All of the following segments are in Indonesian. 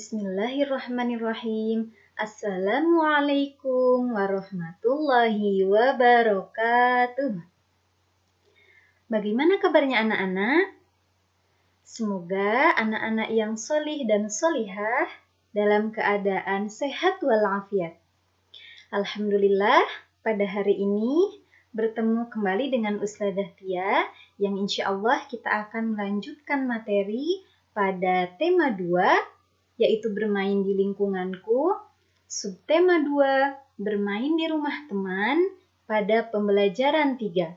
Bismillahirrahmanirrahim. Assalamualaikum warahmatullahi wabarakatuh. Bagaimana kabarnya anak-anak? Semoga anak-anak yang solih dan solihah dalam keadaan sehat walafiat. Alhamdulillah, pada hari ini bertemu kembali dengan Ustadzah Tia yang insya Allah kita akan melanjutkan materi pada tema 2, yaitu bermain di lingkunganku, subtema 2, bermain di rumah teman pada pembelajaran 3.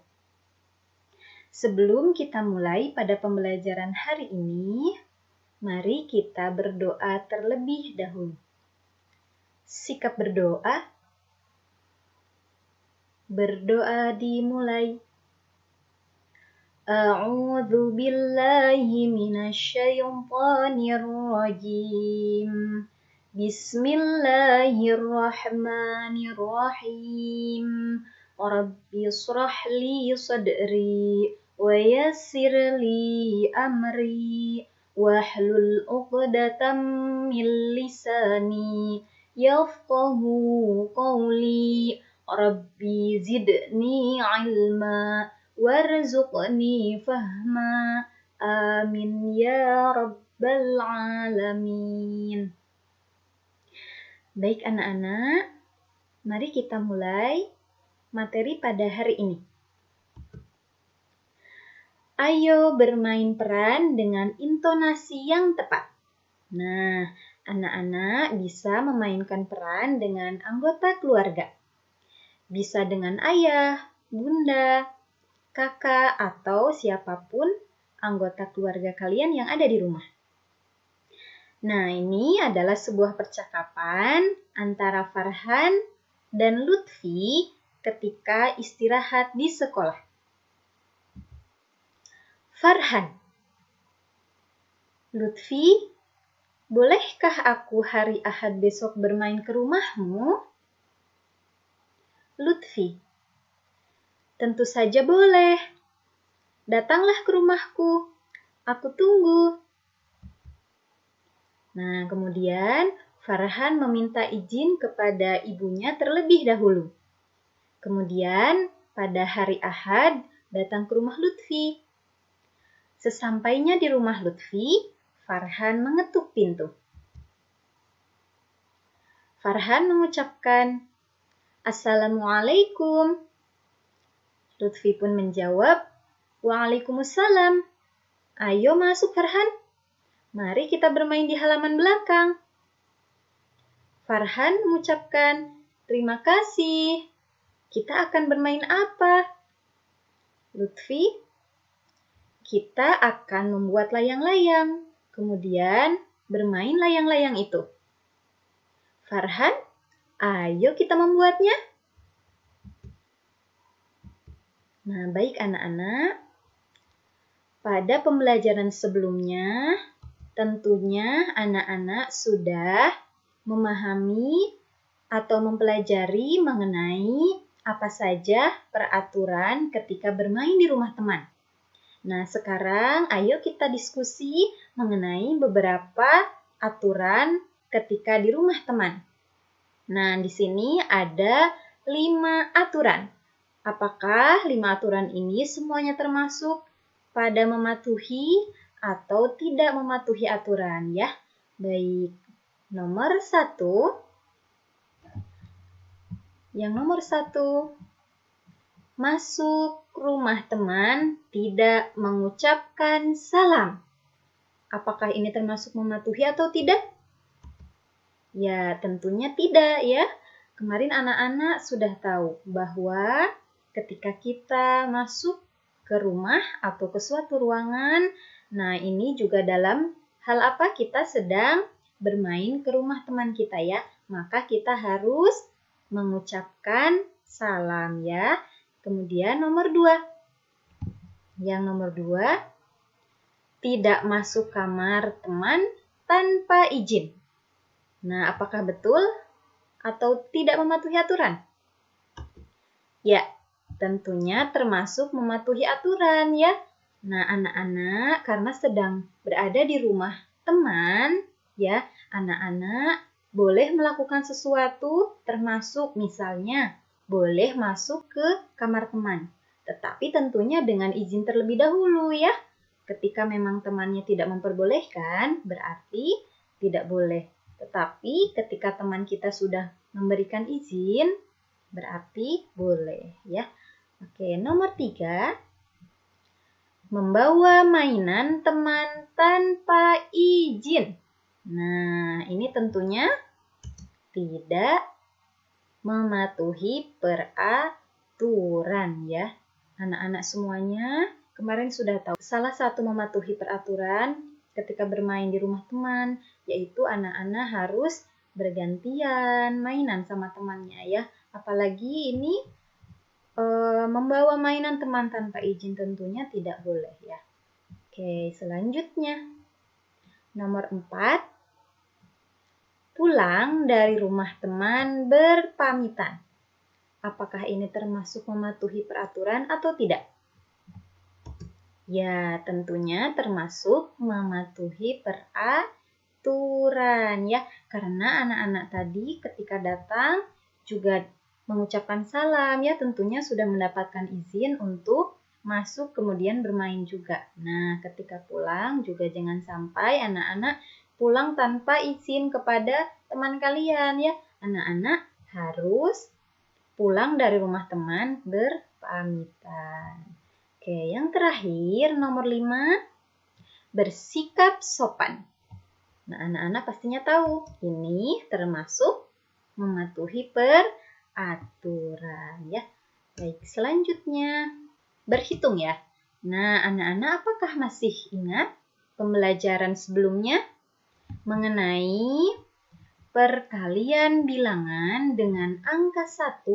Sebelum kita mulai pada pembelajaran hari ini, mari kita berdoa terlebih dahulu. Sikap berdoa. Berdoa dimulai. A'udzu billahi minasyaitonir rajim. Bismillahirrahmanirrahim. Rabbi shrah li sadri wa yassir li amri wahlul 'uqdatam min lisani yafqahu qawli. Rabbi zidni 'ilma warzuqni fahma. Amin ya rabbal alamin. Baik anak-anak, mari kita mulai materi pada hari ini. Ayo bermain peran dengan intonasi yang tepat. Nah, anak-anak bisa memainkan peran dengan anggota keluarga. Bisa dengan ayah, bunda, kakak, atau siapapun anggota keluarga kalian yang ada di rumah. Nah, ini adalah sebuah percakapan antara Farhan dan Lutfi ketika istirahat di sekolah. Farhan, Lutfi, bolehkah aku hari Ahad besok bermain ke rumahmu? Lutfi, tentu saja boleh. Datanglah ke rumahku. Aku tunggu. Nah, kemudian Farhan meminta izin kepada ibunya terlebih dahulu. Kemudian pada hari Ahad datang ke rumah Lutfi. Sesampainya di rumah Lutfi, Farhan mengetuk pintu. Farhan mengucapkan, "Assalamualaikum." Lutfi pun menjawab, "Waalaikumsalam. Ayo masuk Farhan. Mari kita bermain di halaman belakang." Farhan mengucapkan, "Terima kasih. Kita akan bermain apa?" Lutfi, "Kita akan membuat layang-layang, kemudian bermain layang-layang itu." Farhan, "Ayo kita membuatnya." Nah, baik anak-anak. Pada pembelajaran sebelumnya, tentunya anak-anak sudah memahami atau mempelajari mengenai apa saja peraturan ketika bermain di rumah teman. Nah, sekarang ayo kita diskusi mengenai beberapa aturan ketika di rumah teman. Nah, di sini ada 5 aturan. Apakah 5 aturan ini semuanya termasuk pada mematuhi atau tidak mematuhi aturan ya? Baik, nomor 1. Yang nomor 1, masuk rumah teman tidak mengucapkan salam. Apakah ini termasuk mematuhi atau tidak? Ya, tentunya tidak ya. Kemarin anak-anak sudah tahu bahwa ketika kita masuk ke rumah atau ke suatu ruangan, nah ini juga dalam hal apa kita sedang bermain ke rumah teman kita ya, maka kita harus mengucapkan salam ya. Kemudian nomor 2. Yang nomor 2, tidak masuk kamar teman tanpa izin. Nah, apakah betul atau tidak mematuhi aturan? Ya, tentunya termasuk mematuhi aturan ya. Nah, anak-anak karena sedang berada di rumah teman, ya, Anak-anak boleh melakukan sesuatu termasuk misalnya boleh masuk ke kamar teman. Tetapi tentunya dengan izin terlebih dahulu ya. Ketika memang temannya tidak memperbolehkan, berarti tidak boleh. Tetapi ketika teman kita sudah memberikan izin, berarti boleh ya. Oke, nomor 3. Membawa mainan teman tanpa izin. Nah, ini tentunya tidak mematuhi peraturan ya. Anak-anak semuanya kemarin sudah tahu. Salah satu mematuhi peraturan ketika bermain di rumah teman, yaitu anak-anak harus bergantian mainan sama temannya ya. Apalagi ini membawa mainan teman tanpa izin tentunya tidak boleh ya. Oke, selanjutnya. Nomor 4. Pulang dari rumah teman berpamitan. Apakah ini termasuk mematuhi peraturan atau tidak? Ya, tentunya termasuk mematuhi peraturan ya. Karena anak-anak tadi ketika datang juga mengucapkan salam ya, tentunya sudah mendapatkan izin untuk masuk kemudian bermain juga. Nah, ketika pulang juga jangan sampai anak-anak pulang tanpa izin kepada teman kalian ya. Anak-anak harus pulang dari rumah teman berpamitan. Oke, yang terakhir nomor 5, bersikap sopan. Nah, anak-anak pastinya tahu ini termasuk mematuhi peraturan ya. Baik, selanjutnya berhitung ya. Nah, anak-anak apakah masih ingat pembelajaran sebelumnya mengenai perkalian bilangan dengan angka 1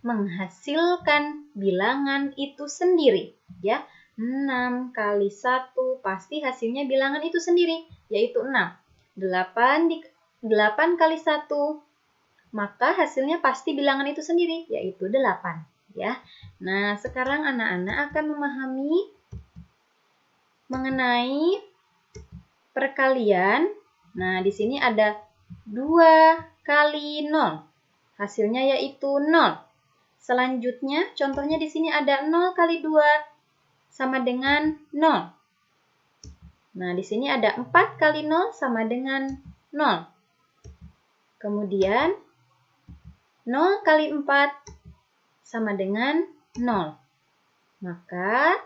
menghasilkan bilangan itu sendiri ya. 6 kali 1 pasti hasilnya bilangan itu sendiri, yaitu 6. 8 kali 1 maka hasilnya pasti bilangan itu sendiri, yaitu 8 ya. Nah, sekarang anak-anak akan memahami mengenai perkalian. Nah, di sini ada 2 kali 0. Hasilnya yaitu 0. Selanjutnya, contohnya di sini ada 0 kali 2 sama dengan 0. Nah, di sini ada 4 kali 0 sama dengan 0. Kemudian, 0 kali 4 sama dengan 0. Maka,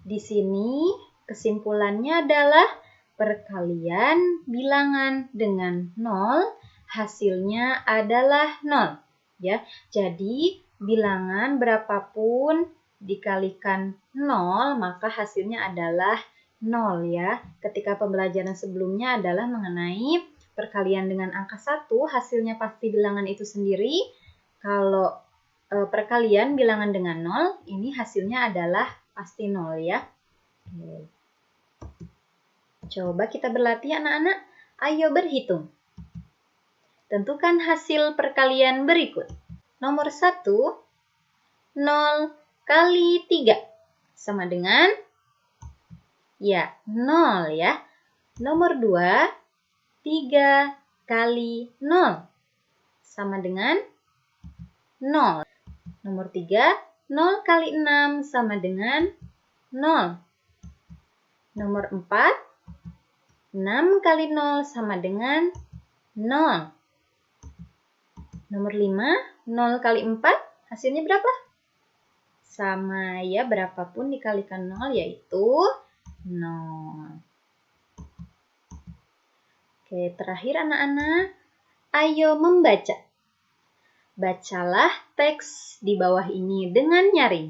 di sini kesimpulannya adalah perkalian bilangan dengan 0 hasilnya adalah 0 ya. Jadi bilangan berapapun dikalikan 0 maka hasilnya adalah 0 ya. Ketika pembelajaran sebelumnya adalah mengenai perkalian dengan angka 1 hasilnya pasti bilangan itu sendiri. Kalau perkalian bilangan dengan 0 ini hasilnya adalah pasti 0 ya. Oke. Coba kita berlatih anak-anak. Ayo berhitung. Tentukan hasil perkalian berikut. Nomor 1, 0 kali 3 sama dengan, ya, 0 ya. Nomor 2, 3 kali 0 sama dengan 0. Nomor 3, 0 kali 6 sama dengan 0. Nomor 4, 6 kali 0 sama dengan 0. Nomor 5, 0 kali 4, hasilnya berapa? Sama ya, berapapun dikalikan 0 yaitu 0. Oke, terakhir anak-anak, ayo membaca. Bacalah teks di bawah ini dengan nyaring.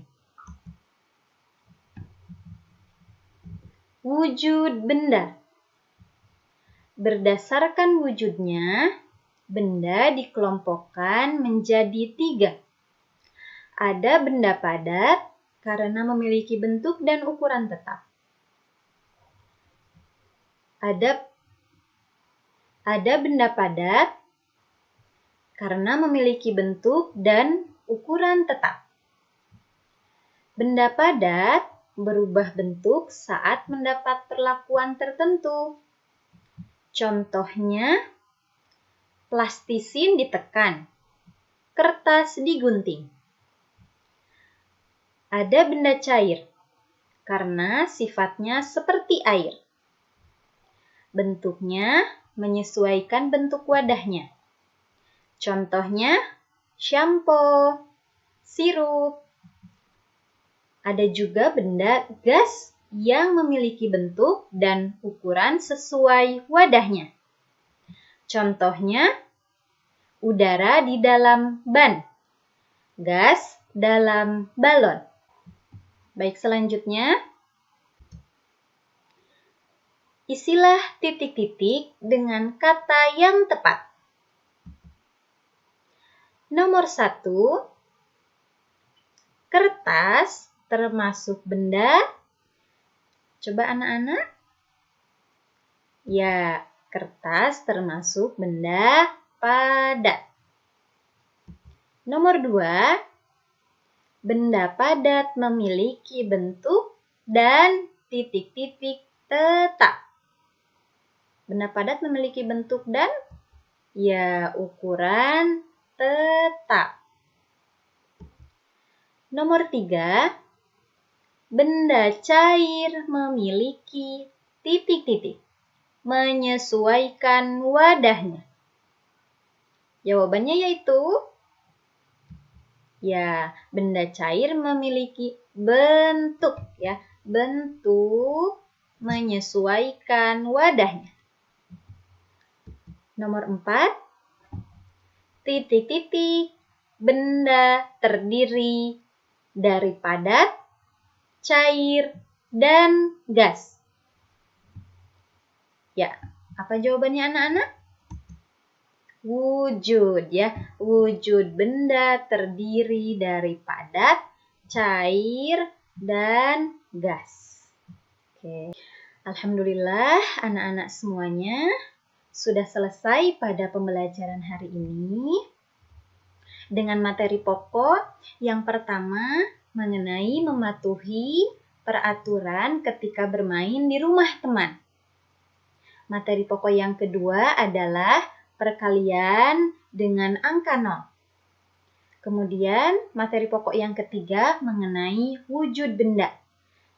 Wujud benda. Berdasarkan wujudnya, benda dikelompokkan menjadi 3. Ada benda padat karena memiliki bentuk dan ukuran tetap. Ada benda padat karena memiliki bentuk dan ukuran tetap. Benda padat berubah bentuk saat mendapat perlakuan tertentu. Contohnya, plastisin ditekan, kertas digunting. Ada benda cair, karena sifatnya seperti air. Bentuknya menyesuaikan bentuk wadahnya. Contohnya, shampoo, sirup. Ada juga benda gas yang memiliki bentuk dan ukuran sesuai wadahnya. Contohnya, udara di dalam ban, gas dalam balon. Baik, selanjutnya, isilah titik-titik dengan kata yang tepat. Nomor 1, kertas termasuk benda. Coba anak-anak. Ya, kertas termasuk benda padat. Nomor 2, benda padat memiliki bentuk dan titik-titik tetap. Benda padat memiliki bentuk dan ukuran tetap. Nomor 3, benda cair memiliki titik-titik, menyesuaikan wadahnya. Jawabannya yaitu, benda cair memiliki bentuk, bentuk menyesuaikan wadahnya. Nomor 4, titik-titik benda terdiri dari padat, cair, dan gas. Apa jawabannya anak-anak? Wujud, wujud benda terdiri dari padat, cair, dan gas. Oke. Alhamdulillah anak-anak semuanya sudah selesai pada pembelajaran hari ini dengan materi pokok yang pertama mengenai mematuhi peraturan ketika bermain di rumah teman. Materi pokok yang kedua adalah perkalian dengan angka 0. Kemudian materi pokok yang ketiga mengenai wujud benda.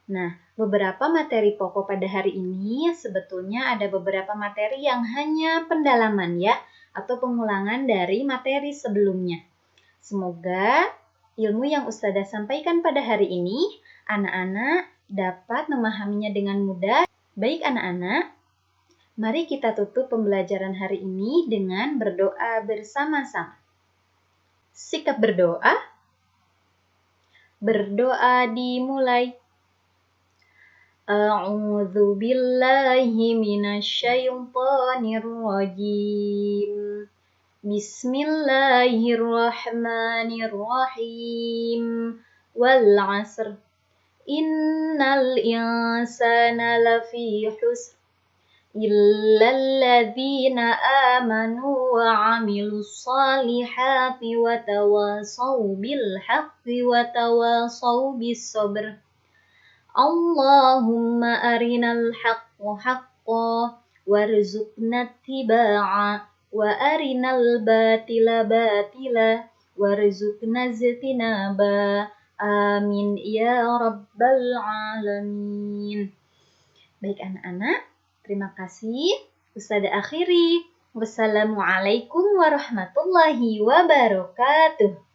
Nah, beberapa materi pokok pada hari ini sebetulnya ada beberapa materi yang hanya pendalaman atau pengulangan dari materi sebelumnya. Semoga ilmu yang Ustazah sampaikan pada hari ini anak-anak dapat memahaminya dengan mudah. Baik anak-anak, mari kita tutup pembelajaran hari ini dengan berdoa bersama-sama. Sikap berdoa. Berdoa dimulai. A'udzu billahi minasyaitonir rajim. Bismillahirrahmanirrahim. Wal 'asr. Innal insana lafi khusr. Illal ladzina amanu wa 'amilus solihati wa tawasaw bil haqqi wa tawasaw bis sabr. Allahumma arinal haqqa haqqan warzuqna ittiba'a wa arinal batila batila warzuqna ijtinaba. Amin ya rabbal alamin. Baik anak-anak, terima kasih. Ustazah akhiri. Wassalamualaikum warahmatullahi wabarakatuh.